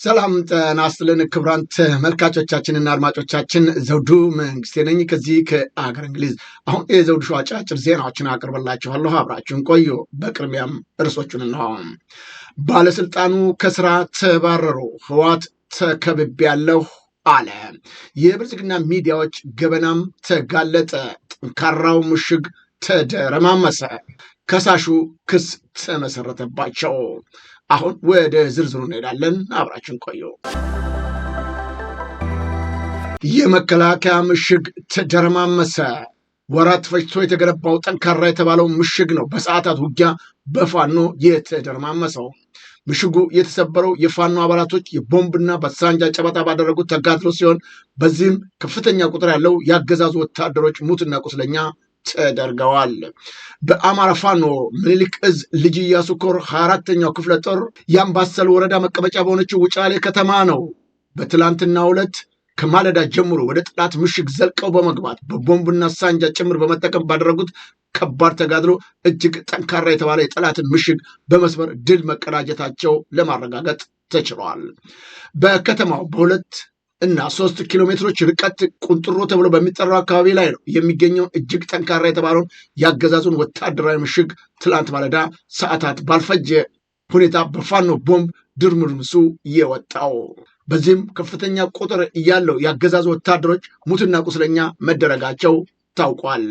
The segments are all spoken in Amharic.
ሰላም ጤና ይስጥልን ክቡራን ተመልካቾቻችንና አድማጮቻችን ዘውዱ መንግስቴ ነኝ ከዚህ ከአገር እንግሊዝ። አሁን የዘውዱ ሾው አጫጭር ዜናዎችን አቀርብላችኋለሁ፣ አብራችሁን ቆዩ። በቅድሚያም ርዕሶቹን ነው። ባለስልጣኑ ከስራ ተባረሩ፣ ህወሓት ተከብቤያለሁ አለ። የብልጽግና ሚዲያዎች ገበናም ተጋለጠ፣ ጠንካራው ምሽግ ተደረማመሰ፣ ከሳሹ ክስ ተመሰረተባቸው። አሁን ወደ ዝርዝሩ እንሄዳለን፣ አብራችን ቆዩ። የመከላከያ ምሽግ ተደረማመሰ። ወራት ፈጅቶ የተገነባው ጠንካራ የተባለው ምሽግ ነው በሰዓታት ውጊያ በፋኖ የተደረማመሰው። ምሽጉ የተሰበረው የፋኖ አባላቶች የቦምብና በሳንጃ ጨበጣ ባደረጉት ተጋድሎ ሲሆን በዚህም ከፍተኛ ቁጥር ያለው ያገዛዙ ወታደሮች ሙትና ቁስለኛ ተደርገዋል። በአማራ ፋኖ ምኒልክ እዝ ልጅ ኢያሱ ኮር 24ኛው ክፍለ ጦር የአምባሰል ወረዳ መቀመጫ በሆነችው ውጫሌ ከተማ ነው በትላንትናው ዕለት ከማለዳ ጀምሮ ወደ ጠላት ምሽግ ዘልቀው በመግባት በቦምብና ሳንጃ ጭምር በመጠቀም ባደረጉት ከባድ ተጋድሎ እጅግ ጠንካራ የተባለ የጠላትን ምሽግ በመስበር ድል መቀዳጀታቸው ለማረጋገጥ ተችሏል። በከተማው በሁለት እና 3 ኪሎ ሜትሮች ርቀት ቁንጥሮ ተብሎ በሚጠራው አካባቢ ላይ ነው የሚገኘው እጅግ ጠንካራ የተባለውን ያገዛዙን ወታደራዊ ምሽግ ትላንት ማለዳ ሰዓታት ባልፈጀ ሁኔታ በፋኖ ቦምብ ድርምርምሱ የወጣው። በዚህም ከፍተኛ ቁጥር ያለው ያገዛዙ ወታደሮች ሙትና ቁስለኛ መደረጋቸው ታውቋል።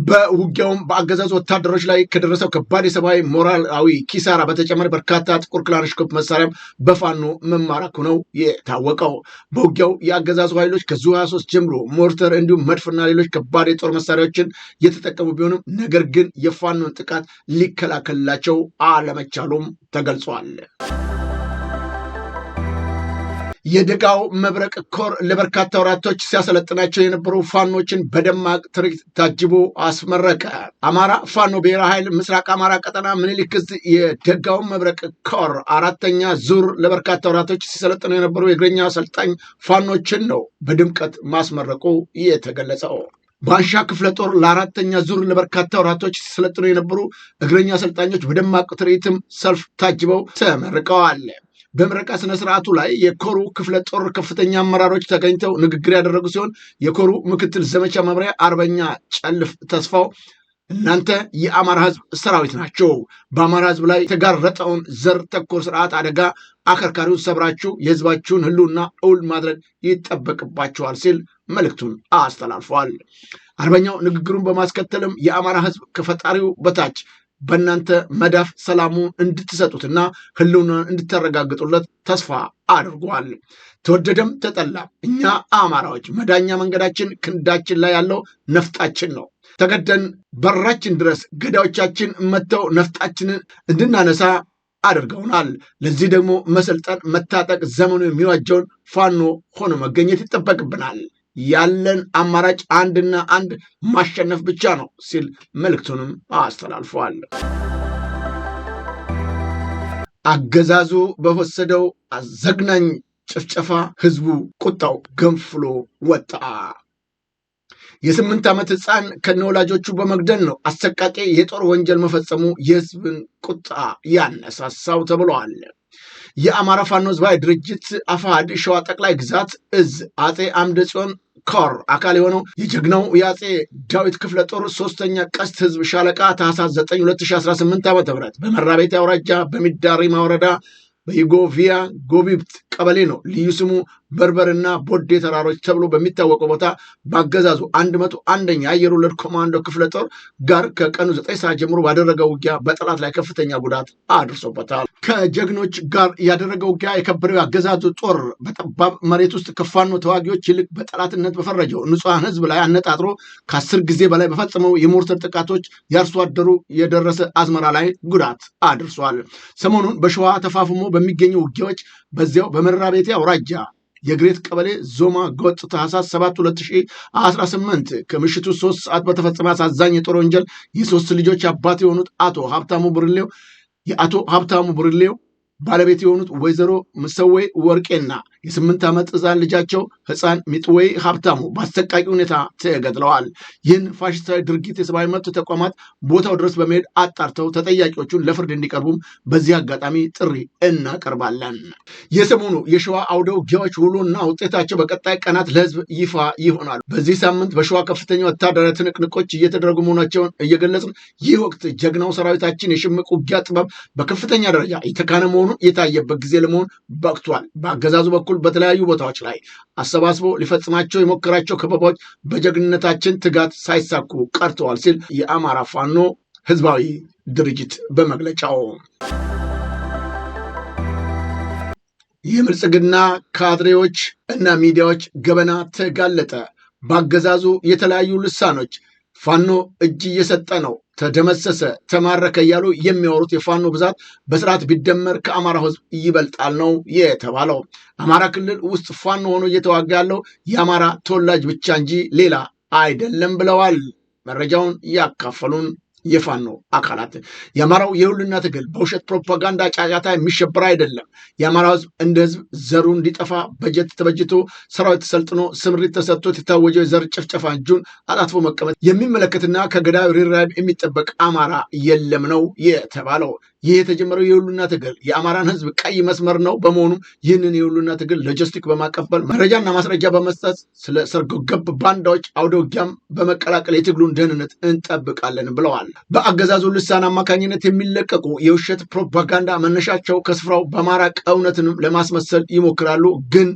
በውጊያውም በአገዛዙ ወታደሮች ላይ ከደረሰው ከባድ የሰብአዊ ሞራላዊ ኪሳራ በተጨማሪ በርካታ ጥቁር ክላሽንኮቭ መሳሪያም በፋኖ መማረኩ ነው የታወቀው። በውጊያው የአገዛዙ ኃይሎች ከዙ 23 ጀምሮ ሞርተር እንዲሁም መድፍና ሌሎች ከባድ የጦር መሳሪያዎችን የተጠቀሙ ቢሆንም ነገር ግን የፋኖን ጥቃት ሊከላከልላቸው አለመቻሉም ተገልጿል። የደጋው መብረቅ ኮር ለበርካታ ወራቶች ሲያሰለጥናቸው የነበሩ ፋኖችን በደማቅ ትርኢት ታጅቦ አስመረቀ። አማራ ፋኖ ብሔራዊ ኃይል ምስራቅ አማራ ቀጠና ምኒልክ ዕዝ የደጋው መብረቅ ኮር 4ኛ ዙር ለበርካታ ወራቶች ሲሰለጥኑ የነበሩ የእግረኛ አሰልጣኝ ፋኖችን ነው በድምቀት ማስመረቁ የተገለጸው። ባንሻ ክፍለ ጦር ለ4ኛ ዙር ለበርካታ ወራቶች ሲሰለጥኑ የነበሩ እግረኛ አሰልጣኞች በደማቅ ትርኢትም ሰልፍ ታጅበው ተመርቀዋል። በምረቃ ስነ ስርዓቱ ላይ የኮሩ ክፍለ ጦር ከፍተኛ አመራሮች ተገኝተው ንግግር ያደረጉ ሲሆን የኮሩ ምክትል ዘመቻ መምሪያ አርበኛ ጨልፍ ተስፋው እናንተ የአማራ ህዝብ ሰራዊት ናቸው፣ በአማራ ህዝብ ላይ የተጋረጠውን ዘር ተኮር ስርዓት አደጋ አከርካሪውን ሰብራችሁ የህዝባችሁን ህልውና እውን ማድረግ ይጠበቅባቸዋል ሲል መልእክቱን አስተላልፏል። አርበኛው ንግግሩን በማስከተልም የአማራ ህዝብ ከፈጣሪው በታች በእናንተ መዳፍ ሰላሙን እንድትሰጡትና ህልውናን እንድታረጋግጡለት ተስፋ አድርጓል። ተወደደም ተጠላ እኛ አማራዎች መዳኛ መንገዳችን ክንዳችን ላይ ያለው ነፍጣችን ነው። ተገደን በራችን ድረስ ገዳዮቻችን መጥተው ነፍጣችንን እንድናነሳ አድርገውናል። ለዚህ ደግሞ መሰልጠን፣ መታጠቅ፣ ዘመኑ የሚዋጀውን ፋኖ ሆኖ መገኘት ይጠበቅብናል። ያለን አማራጭ አንድና አንድ ማሸነፍ ብቻ ነው ሲል መልእክቱንም አስተላልፈዋል። አገዛዙ በወሰደው አዘግናኝ ጭፍጨፋ ህዝቡ ቁጣው ገንፍሎ ወጣ። የ8 ዓመት ህፃን ከነወላጆቹ በመግደል ነው አሰቃቂ የጦር ወንጀል መፈጸሙ የህዝብን ቁጣ ያነሳሳው ተብሏል። የአማራ ፋኖ ህዝባዊ ድርጅት አፋሕድ ሸዋ ጠቅላይ ግዛት እዝ አጼ አምደ ጽዮን ኮር አካል የሆነው የጀግናው የአጼ ዳዊት ክፍለ ጦር 3ኛ ቀስት ህዝብ ሻለቃ ታህሳስ 9 2018 ዓ.ም በመራቤቴ አውራጃ በሚዳሪማ ወረዳ በዩጎቪያ ጎቢብት ቀበሌ ነው ልዩ ስሙ በርበርና ቦዴ ተራሮች ተብሎ በሚታወቀው ቦታ በአገዛዙ 101ኛ አየር ወለድ ኮማንዶ ክፍለ ጦር ጋር ከቀኑ 9 ሰዓት ጀምሮ ባደረገው ውጊያ በጠላት ላይ ከፍተኛ ጉዳት አድርሶበታል። ከጀግኖች ጋር ያደረገው ውጊያ የከበደው አገዛዙ ጦር በጠባብ መሬት ውስጥ ከፋኖ ተዋጊዎች ይልቅ በጠላትነት በፈረጀው ንጹሐን ህዝብ ላይ አነጣጥሮ ከ10 ጊዜ በላይ በፈጸመው የሞርተር ጥቃቶች የአርሶ አደሩ የደረሰ አዝመራ ላይ ጉዳት አድርሷል። ሰሞኑን በሸዋ ተፋፍሞ በሚገኙ ውጊያዎች በዚያው በመራቤቴ አውራጃ የግሬት ቀበሌ ዞማ ጎጥ ታህሳስ 7 2018 ከምሽቱ 3 ሰዓት በተፈጸመ አሳዛኝ የጦር ወንጀል የ3 ልጆች አባት የሆኑት አቶ ሀብታሙ ብርሌው ባለቤት የሆኑት ወይዘሮ ምሰዌ ወርቄና የ8 ዓመት ሕፃን ልጃቸው ሕፃን ሚጥወይ ሀብታሙ በአሰቃቂ ሁኔታ ተገድለዋል። ይህን ፋሽስታዊ ድርጊት የሰብአዊ መብት ተቋማት ቦታው ድረስ በመሄድ አጣርተው ተጠያቂዎቹን ለፍርድ እንዲቀርቡም በዚህ አጋጣሚ ጥሪ እናቀርባለን። የሰሞኑ የሸዋ አውደ ውጊያዎች ውሎና ውጤታቸው በቀጣይ ቀናት ለህዝብ ይፋ ይሆናሉ። በዚህ ሳምንት በሸዋ ከፍተኛ ወታደራዊ ትንቅንቆች እየተደረጉ መሆናቸውን እየገለጽን ይህ ወቅት ጀግናው ሰራዊታችን የሽምቅ ውጊያ ጥበብ በከፍተኛ ደረጃ የተካነ መሆኑን የታየበት ጊዜ ለመሆን በቅቷል። በአገዛዙ በኩል በተለያዩ ቦታዎች ላይ አሰባስቦ ሊፈጽማቸው የሞከራቸው ከበባዎች በጀግንነታችን ትጋት ሳይሳኩ ቀርተዋል ሲል የአማራ ፋኖ ህዝባዊ ድርጅት በመግለጫው የብልጽግና ካድሬዎች እና ሚዲያዎች ገበና ተጋለጠ። በአገዛዙ የተለያዩ ልሳኖች ፋኖ እጅ እየሰጠ ነው፣ ተደመሰሰ፣ ተማረከ እያሉ የሚያወሩት የፋኖ ብዛት በስርዓት ቢደመር ከአማራ ህዝብ ይበልጣል ነው የተባለው። አማራ ክልል ውስጥ ፋኖ ሆኖ እየተዋጋ ያለው የአማራ ተወላጅ ብቻ እንጂ ሌላ አይደለም ብለዋል። መረጃውን ያካፈሉን የፋኖ አካላት የአማራው የሁሉና ትግል በውሸት ፕሮፓጋንዳ ጫጫታ የሚሸበር አይደለም። የአማራ ህዝብ እንደ ህዝብ ዘሩ እንዲጠፋ በጀት ተበጅቶ ሰራዊት ተሰልጥኖ ስምሪት ተሰጥቶት የታወጀው የዘር ጭፍጨፋ እጁን አጣጥፎ መቀመጥ የሚመለከትና ከገዳዩ ሪራይብ የሚጠበቅ አማራ የለም ነው የተባለው። ይህ የተጀመረው የሁሉና ትግል የአማራን ህዝብ ቀይ መስመር ነው። በመሆኑም ይህንን የሁሉና ትግል ሎጂስቲክ በማቀበል መረጃና ማስረጃ በመስጠት ስለ ሰርጎ ገብ ባንዳዎች አውደ ውጊያም በመቀላቀል የትግሉን ደህንነት እንጠብቃለን ብለዋል። በአገዛዙ ልሳን አማካኝነት የሚለቀቁ የውሸት ፕሮፓጋንዳ መነሻቸው ከስፍራው በማራቅ እውነትንም ለማስመሰል ይሞክራሉ። ግን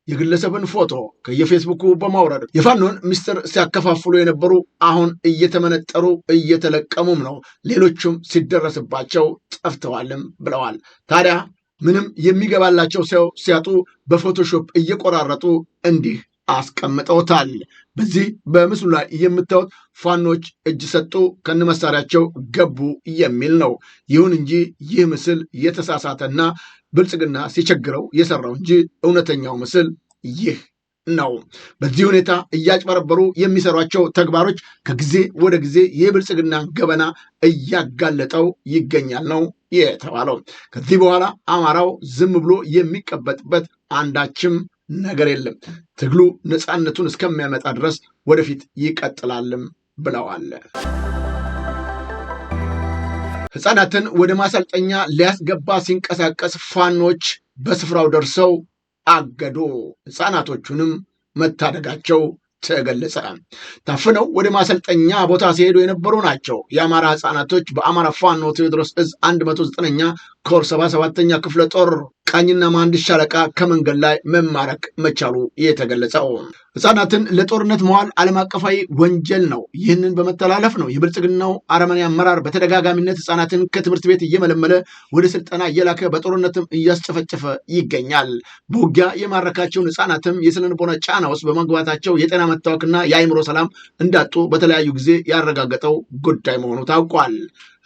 የግለሰብን ፎቶ ከየፌስቡኩ በማውረድ የፋኖን ምስጢር ሲያከፋፍሉ የነበሩ አሁን እየተመነጠሩ እየተለቀሙም ነው። ሌሎቹም ሲደረስባቸው ጠፍተዋልም ብለዋል። ታዲያ ምንም የሚገባላቸው ሰው ሲያጡ በፎቶሾፕ እየቆራረጡ እንዲህ አስቀምጠውታል። በዚህ በምስሉ ላይ የምታዩት ፋኖች እጅ ሰጡ ከነመሳሪያቸው ገቡ የሚል ነው። ይሁን እንጂ ይህ ምስል የተሳሳተና ብልጽግና ሲቸግረው የሰራው እንጂ እውነተኛው ምስል ይህ ነው። በዚህ ሁኔታ እያጭበረበሩ የሚሰሯቸው ተግባሮች ከጊዜ ወደ ጊዜ የብልጽግና ገበና እያጋለጠው ይገኛል ነው የተባለው። ከዚህ በኋላ አማራው ዝም ብሎ የሚቀበጥበት አንዳችም ነገር የለም። ትግሉ ነፃነቱን እስከሚያመጣ ድረስ ወደፊት ይቀጥላልም ብለዋል። ሕፃናትን ወደ ማሰልጠኛ ሊያስገባ ሲንቀሳቀስ ፋኖች በስፍራው ደርሰው አገዱ። ሕፃናቶቹንም መታደጋቸው ተገለጸ። ታፍነው ወደ ማሰልጠኛ ቦታ ሲሄዱ የነበሩ ናቸው። የአማራ ሕፃናቶች በአማራ ፋኖ ቴዎድሮስ እዝ 109ኛ ኮር 77ኛ ክፍለ ጦር ቃኝና መሐንዲስ ሻለቃ ከመንገድ ላይ መማረክ መቻሉ የተገለጸው። ሕፃናትን ለጦርነት መዋል ዓለም አቀፋዊ ወንጀል ነው። ይህንን በመተላለፍ ነው የብልጽግናው አረመኔ አመራር በተደጋጋሚነት ሕፃናትን ከትምህርት ቤት እየመለመለ ወደ ስልጠና እየላከ በጦርነትም እያስጨፈጨፈ ይገኛል። በውጊያ የማረካቸውን ሕፃናትም የስነልቦና ጫና ውስጥ በመግባታቸው የጤና መታወክና የአእምሮ ሰላም እንዳጡ በተለያዩ ጊዜ ያረጋገጠው ጉዳይ መሆኑ ታውቋል።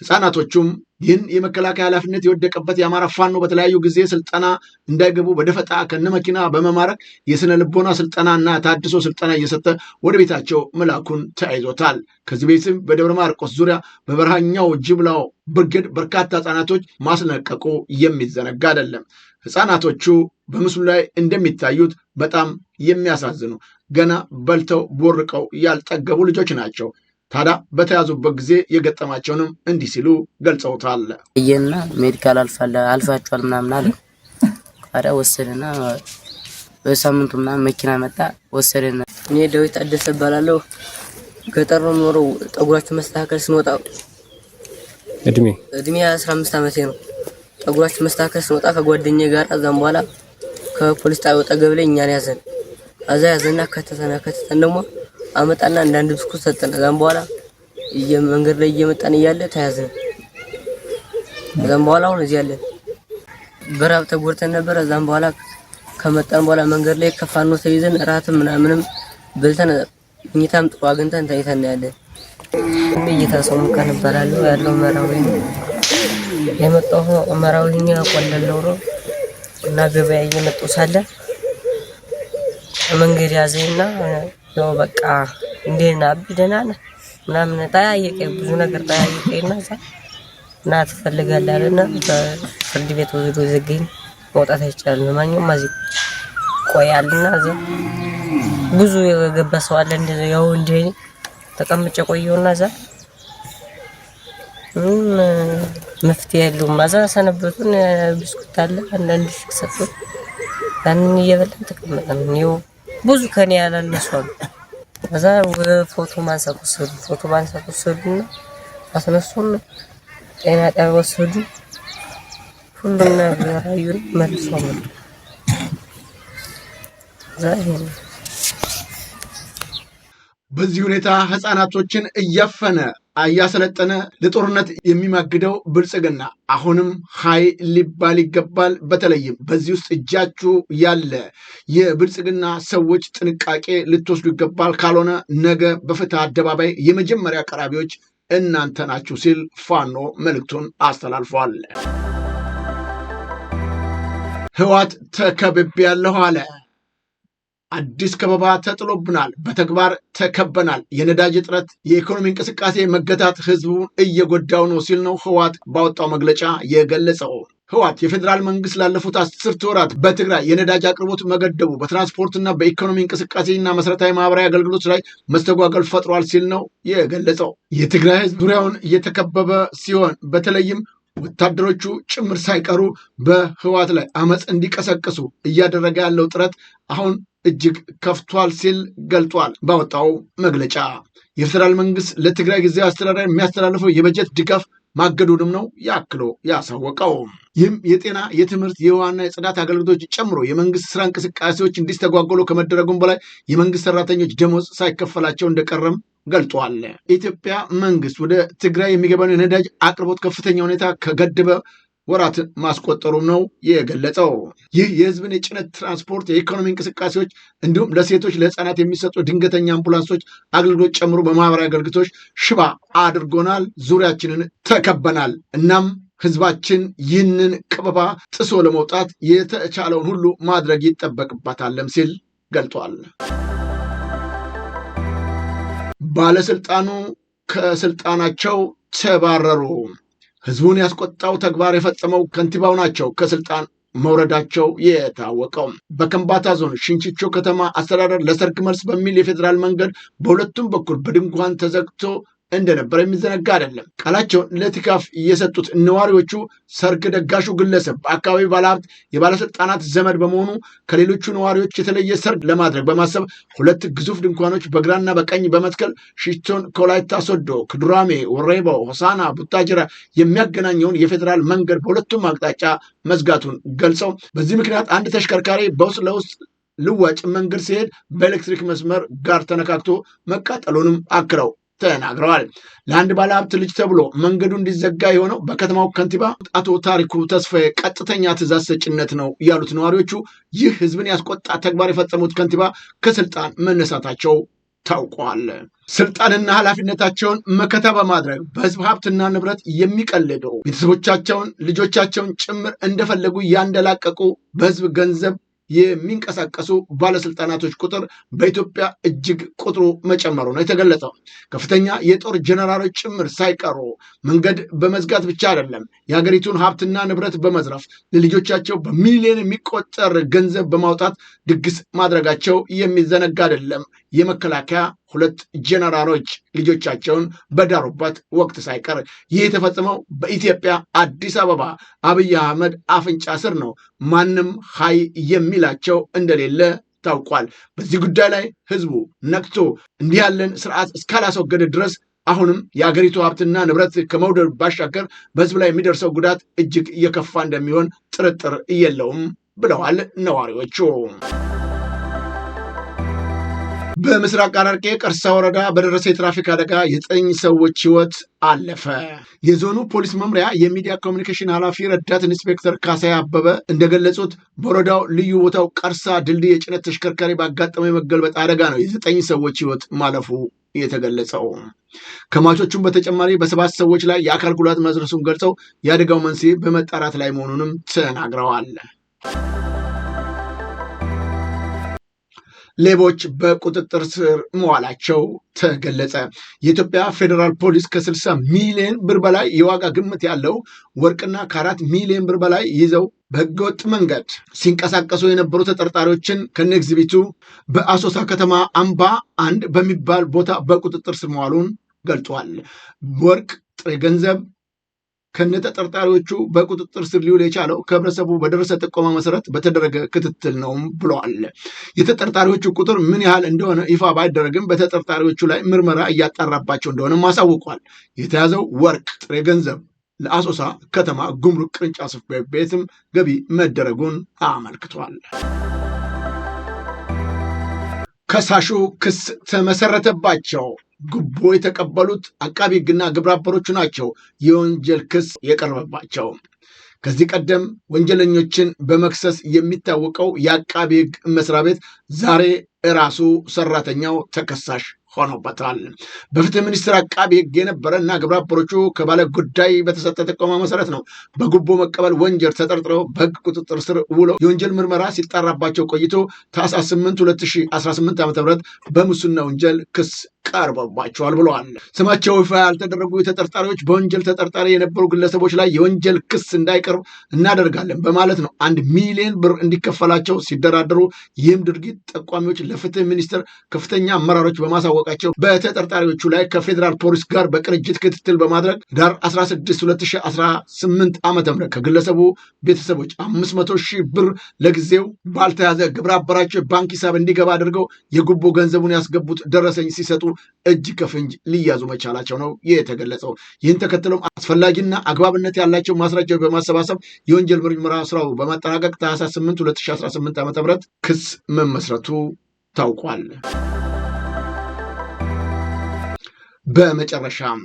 ሕፃናቶቹም ይህን የመከላከያ ኃላፊነት የወደቀበት የአማራ ፋኖ በተለያዩ ጊዜ ስልጠና እንዳይገቡ በደፈጣ ከነመኪና በመማረክ የስነ ልቦና ስልጠናና ታድሶ ስልጠና እየሰጠ ወደ ቤታቸው መላኩን ተያይዞታል። ከዚህ ቤትም በደብረ ማርቆስ ዙሪያ በበረሃኛው ጅብላው ብርጌድ በርካታ ሕፃናቶች ማስለቀቁ የሚዘነጋ አይደለም። ሕፃናቶቹ በምስሉ ላይ እንደሚታዩት በጣም የሚያሳዝኑ ገና በልተው ቦርቀው ያልጠገቡ ልጆች ናቸው። ታዲያ በተያዙበት ጊዜ የገጠማቸውንም እንዲህ ሲሉ ገልጸውታል። እየና ሜዲካል አልፋችኋል ምናምን አለ። ታዲያ ወሰደና በሳምንቱ ምናምን መኪና መጣ ወሰደና። እኔ ዳዊት ታደሰ እባላለሁ። ገጠር ነው የምኖረው። ጠጉራችን መስተካከል ስንወጣ እድሜ 15 ዓመቴ ነው። ጠጉራችን መስተካከል ስንወጣ ከጓደኛዬ ጋር እዛም በኋላ ከፖሊስ ጣቢያው ጠገብ ላይ እኛን ያዘን። አዛ ያዘና ከተተና ደግሞ አመጣና አንዳንድ ብስኩት ሰጠን። ከዛም በኋላ መንገድ ላይ እየመጣን እያለ ተያዘን። ከዛም በኋላ አሁን እዚህ ያለን በራብ ተጎድተን ነበር። ከዛም በኋላ ከመጣን በኋላ መንገድ ላይ ከፋኖ ተይዘን እራትም ምናምንም በልተን ምኝታም ጥሩ አግኝተን ተይተን ያለን። እየታሰሙ ከነበራሉ ያለው መራዊ የመጣው መራዊኛ ቆለለው ነው እና ገበያ እየመጡ ሳለ መንገድ ያዘኝና ነው በቃ እንዴና አብደናና ምናምን ታያየቀ ብዙ ነገር ታያየቀና እና ትፈልጋለህና ፍርድ ቤት ወዝዶ ዘገኝ መውጣት አይቻልም። ማንኛውም ማዚ ይቆያልና እዛ ብዙ የገባ ሰው አለ እንደዚህ ያው እንደ ተቀምጬ ቆየውና እዛ መፍትሄ የለውም። ማዛ ሰነበቱን ብስኩት አለ አንዳንድ ሰጥቶ ያንን እየበላን ተቀመጠን። ነው ብዙ ከኔ ያላለሱ አሉ። ከዛ ፎቶ ማንሳት ወሰዱና አስነሱን ጤና ጣቢያ ወሰዱ። ሁሉም ነገር አዩን መልሰው መጡ። በዚህ ሁኔታ ህፃናቶችን እያሰለጠነ ለጦርነት የሚማግደው ብልጽግና አሁንም ሀይ ሊባል ይገባል። በተለይም በዚህ ውስጥ እጃችሁ ያለ የብልጽግና ሰዎች ጥንቃቄ ልትወስዱ ይገባል። ካልሆነ ነገ በፍትህ አደባባይ የመጀመሪያ ቀራቢዎች እናንተ ናችሁ ሲል ፋኖ መልእክቱን አስተላልፏል። ህወሓት ተከብቤያለሁ አለ። አዲስ ከበባ ተጥሎብናል፣ በተግባር ተከበናል፣ የነዳጅ እጥረት፣ የኢኮኖሚ እንቅስቃሴ መገታት ህዝቡን እየጎዳው ነው ሲል ነው ህወሓት ባወጣው መግለጫ የገለጸው። ህወሓት የፌዴራል መንግስት ላለፉት 10 ወራት በትግራይ የነዳጅ አቅርቦት መገደቡ በትራንስፖርትና በኢኮኖሚ እንቅስቃሴና መሰረታዊ ማህበራዊ አገልግሎት ላይ መስተጓገል ፈጥሯል ሲል ነው የገለጸው። የትግራይ ህዝብ ዙሪያውን እየተከበበ ሲሆን በተለይም ወታደሮቹ ጭምር ሳይቀሩ በህወሓት ላይ አመፅ እንዲቀሰቅሱ እያደረገ ያለው ጥረት አሁን እጅግ ከፍቷል ሲል ገልጧል። ባወጣው መግለጫ የፌዴራል መንግስት ለትግራይ ጊዜያዊ አስተዳደር የሚያስተላልፈው የበጀት ድጋፍ ማገዱንም ነው ያክሎ ያሳወቀው። ይህም የጤና፣ የትምህርት፣ የውሃና የጽዳት አገልግሎቶች ጨምሮ የመንግስት ስራ እንቅስቃሴዎች እንዲስተጓጎሉ ከመደረጉም በላይ የመንግስት ሰራተኞች ደሞዝ ሳይከፈላቸው እንደቀረም ገልጧል። የኢትዮጵያ መንግስት ወደ ትግራይ የሚገባውን የነዳጅ አቅርቦት ከፍተኛ ሁኔታ ከገደበ ወራት ማስቆጠሩም ነው የገለጸው። ይህ የህዝብን የጭነት ትራንስፖርት፣ የኢኮኖሚ እንቅስቃሴዎች እንዲሁም ለሴቶች ለህፃናት የሚሰጡ ድንገተኛ አምቡላንሶች አገልግሎት ጨምሮ በማህበራዊ አገልግሎቶች ሽባ አድርጎናል፣ ዙሪያችንን ተከበናል። እናም ህዝባችን ይህንን ከበባ ጥሶ ለመውጣት የተቻለውን ሁሉ ማድረግ ይጠበቅበታልም ሲል ገልጧል። ባለስልጣኑ ከስልጣናቸው ተባረሩ። ህዝቡን ያስቆጣው ተግባር የፈጸመው ከንቲባው ናቸው ከስልጣን መውረዳቸው የታወቀው። በከምባታ ዞን ሽንችቾ ከተማ አስተዳደር ለሰርግ መልስ በሚል የፌዴራል መንገድ በሁለቱም በኩል በድንኳን ተዘግቶ እንደነበር የሚዘነጋ አይደለም። ቃላቸውን ለቲካፍ የሰጡት ነዋሪዎቹ ሰርግ ደጋሹ ግለሰብ በአካባቢ ባለሀብት የባለስልጣናት ዘመድ በመሆኑ ከሌሎቹ ነዋሪዎች የተለየ ሰርግ ለማድረግ በማሰብ 2 ግዙፍ ድንኳኖች በግራና በቀኝ በመትከል ሽቶን ከወላይታ ሶዶ፣ ከዱራሜ፣ ወሬቦ፣ ሆሳና፣ ቡታጅራ የሚያገናኘውን የፌዴራል መንገድ በሁለቱም አቅጣጫ መዝጋቱን ገልጸው በዚህ ምክንያት አንድ ተሽከርካሪ በውስጥ ለውስጥ ልዋጭ መንገድ ሲሄድ በኤሌክትሪክ መስመር ጋር ተነካክቶ መቃጠሉንም አክለው ተናግረዋል። ለአንድ ባለሀብት ልጅ ተብሎ መንገዱ እንዲዘጋ የሆነው በከተማው ከንቲባ አቶ ታሪኩ ተስፋዬ ቀጥተኛ ትዕዛዝ ሰጭነት ነው ያሉት ነዋሪዎቹ ይህ ህዝብን ያስቆጣ ተግባር የፈጸሙት ከንቲባ ከስልጣን መነሳታቸው ታውቋል። ስልጣንና ኃላፊነታቸውን መከታ በማድረግ በህዝብ ሀብትና ንብረት የሚቀልዱ ቤተሰቦቻቸውን፣ ልጆቻቸውን ጭምር እንደፈለጉ ያንደላቀቁ በህዝብ ገንዘብ የሚንቀሳቀሱ ባለስልጣናቶች ቁጥር በኢትዮጵያ እጅግ ቁጥሩ መጨመሩ ነው የተገለጸው። ከፍተኛ የጦር ጀነራሎች ጭምር ሳይቀሩ መንገድ በመዝጋት ብቻ አይደለም የሀገሪቱን ሀብትና ንብረት በመዝረፍ ለልጆቻቸው በሚሊዮን የሚቆጠር ገንዘብ በማውጣት ድግስ ማድረጋቸው የሚዘነጋ አይደለም። የመከላከያ 2 ጀነራሎች ልጆቻቸውን በዳሩበት ወቅት ሳይቀር ይህ የተፈጸመው በኢትዮጵያ አዲስ አበባ አብይ አህመድ አፍንጫ ስር ነው። ማንም ሀይ የሚላቸው እንደሌለ ታውቋል። በዚህ ጉዳይ ላይ ህዝቡ ነቅቶ እንዲህ ያለን ስርዓት እስካላስወገደ ድረስ አሁንም የአገሪቱ ሀብትና ንብረት ከመውደድ ባሻገር በህዝብ ላይ የሚደርሰው ጉዳት እጅግ እየከፋ እንደሚሆን ጥርጥር የለውም ብለዋል ነዋሪዎቹ። በምስራቅ ሐረርጌ ቀርሳ ወረዳ በደረሰ የትራፊክ አደጋ የ9 ሰዎች ህይወት አለፈ። የዞኑ ፖሊስ መምሪያ የሚዲያ ኮሚኒኬሽን ኃላፊ ረዳት ኢንስፔክተር ካሳይ አበበ እንደገለጹት በወረዳው ልዩ ቦታው ቀርሳ ድልድይ የጭነት ተሽከርካሪ ባጋጠመው የመገልበጥ አደጋ ነው የ9 ሰዎች ህይወት ማለፉ የተገለጸው። ከሟቾቹም በተጨማሪ በ7 ሰዎች ላይ የአካል ጉዳት መድረሱን ገልጸው የአደጋው መንስኤ በመጣራት ላይ መሆኑንም ተናግረዋል። ሌቦች በቁጥጥር ስር መዋላቸው ተገለጸ። የኢትዮጵያ ፌዴራል ፖሊስ ከ60 ሚሊዮን ብር በላይ የዋጋ ግምት ያለው ወርቅና ከ4 ሚሊዮን ብር በላይ ይዘው በህገወጥ መንገድ ሲንቀሳቀሱ የነበሩ ተጠርጣሪዎችን ከነ ኤግዚቢቱ በአሶሳ ከተማ አምባ አንድ በሚባል ቦታ በቁጥጥር ስር መዋሉን ገልጿል። ወርቅ፣ ጥሬ ገንዘብ ከነተጠርጣሪዎቹ በቁጥጥር ስር ሊውል የቻለው ከህብረተሰቡ በደረሰ ጥቆማ መሰረት በተደረገ ክትትል ነው ብለዋል። የተጠርጣሪዎቹ ቁጥር ምን ያህል እንደሆነ ይፋ ባይደረግም በተጠርጣሪዎቹ ላይ ምርመራ እያጣራባቸው እንደሆነም አሳውቋል። የተያዘው ወርቅ፣ ጥሬ ገንዘብ ለአሶሳ ከተማ ጉምሩክ ቅርንጫፍ ጽሕፈት ቤትም ገቢ መደረጉን አመልክቷል። ከሳሹ ክስ ተመሰረተባቸው። ጉቦ የተቀበሉት አቃቢ ሕግና ግብረ አበሮቹ ናቸው የወንጀል ክስ የቀረበባቸው። ከዚህ ቀደም ወንጀለኞችን በመክሰስ የሚታወቀው የአቃቢ ሕግ መስሪያ ቤት ዛሬ እራሱ ሰራተኛው ተከሳሽ ሆኖበታል። በፍትህ ሚኒስቴር አቃቢ ሕግ የነበረ እና ግብረ አበሮቹ ከባለ ጉዳይ በተሰጠ ጥቆማ መሰረት ነው በጉቦ መቀበል ወንጀል ተጠርጥረው በሕግ ቁጥጥር ስር ውለው የወንጀል ምርመራ ሲጣራባቸው ቆይቶ ታኅሳስ 8 2018 ዓ.ም በሙስና ወንጀል ክስ ቀርቦባቸዋል ብለዋል። ስማቸው ይፋ ያልተደረጉ ተጠርጣሪዎች በወንጀል ተጠርጣሪ የነበሩ ግለሰቦች ላይ የወንጀል ክስ እንዳይቀርብ እናደርጋለን በማለት ነው 1 ሚሊዮን ብር እንዲከፈላቸው ሲደራደሩ፣ ይህም ድርጊት ጠቋሚዎች ለፍትህ ሚኒስቴር ከፍተኛ አመራሮች በማሳወቃቸው በተጠርጣሪዎቹ ላይ ከፌዴራል ፖሊስ ጋር በቅንጅት ክትትል በማድረግ ዳር 16 2018 ዓ.ም ከግለሰቡ ቤተሰቦች 500 ሺህ ብር ለጊዜው ባልተያዘ ግብረ አበራቸው ባንክ ሂሳብ እንዲገባ አድርገው የጉቦ ገንዘቡን ያስገቡት ደረሰኝ ሲሰጡ እጅ ከፍንጅ ሊያዙ መቻላቸው ነው የተገለጸው። ይህን ተከትሎም አስፈላጊና አግባብነት ያላቸው ማስረጃዎች በማሰባሰብ የወንጀል ምርመራ ስራው በማጠናቀቅ ታኅሳስ 8 2018 ዓ.ም ክስ መመስረቱ ታውቋል። በመጨረሻም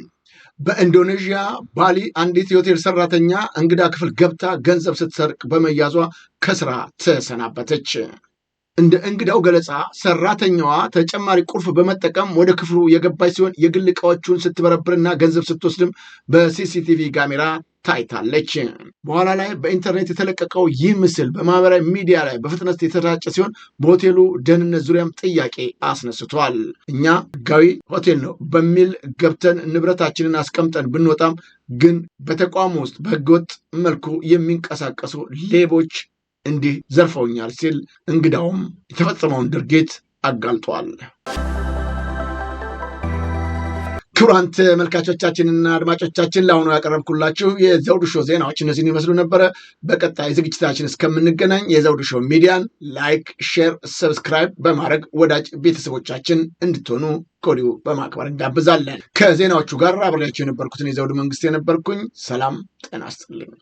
በኢንዶኔዥያ ባሊ አንዲት የሆቴል ሰራተኛ እንግዳ ክፍል ገብታ ገንዘብ ስትሰርቅ በመያዟ ከስራ ተሰናበተች። እንደ እንግዳው ገለጻ ሰራተኛዋ ተጨማሪ ቁልፍ በመጠቀም ወደ ክፍሉ የገባች ሲሆን የግል ዕቃዎቹን ስትበረብርና ገንዘብ ስትወስድም በሲሲቲቪ ካሜራ ታይታለች። በኋላ ላይ በኢንተርኔት የተለቀቀው ይህ ምስል በማህበራዊ ሚዲያ ላይ በፍጥነት የተሰራጨ ሲሆን በሆቴሉ ደህንነት ዙሪያም ጥያቄ አስነስቷል። እኛ ህጋዊ ሆቴል ነው በሚል ገብተን ንብረታችንን አስቀምጠን ብንወጣም ግን በተቋሙ ውስጥ በህገወጥ መልኩ የሚንቀሳቀሱ ሌቦች እንዲህ ዘርፈውኛል ሲል እንግዳውም የተፈጸመውን ድርጊት አጋልጧል። ክቡራን ተመልካቾቻችንና አድማጮቻችን ለአሁኑ ያቀረብኩላችሁ የዘውዱ ሾው ዜናዎች እነዚህን ይመስሉ ነበረ። በቀጣይ ዝግጅታችን እስከምንገናኝ የዘውዱ ሾው ሚዲያን ላይክ፣ ሼር፣ ሰብስክራይብ በማድረግ ወዳጅ ቤተሰቦቻችን እንድትሆኑ ከወዲሁ በማክበር እንጋብዛለን። ከዜናዎቹ ጋር አብሬያቸው የነበርኩትን የዘውዱ መንግስት የነበርኩኝ። ሰላም ጤና ይስጥልኝ።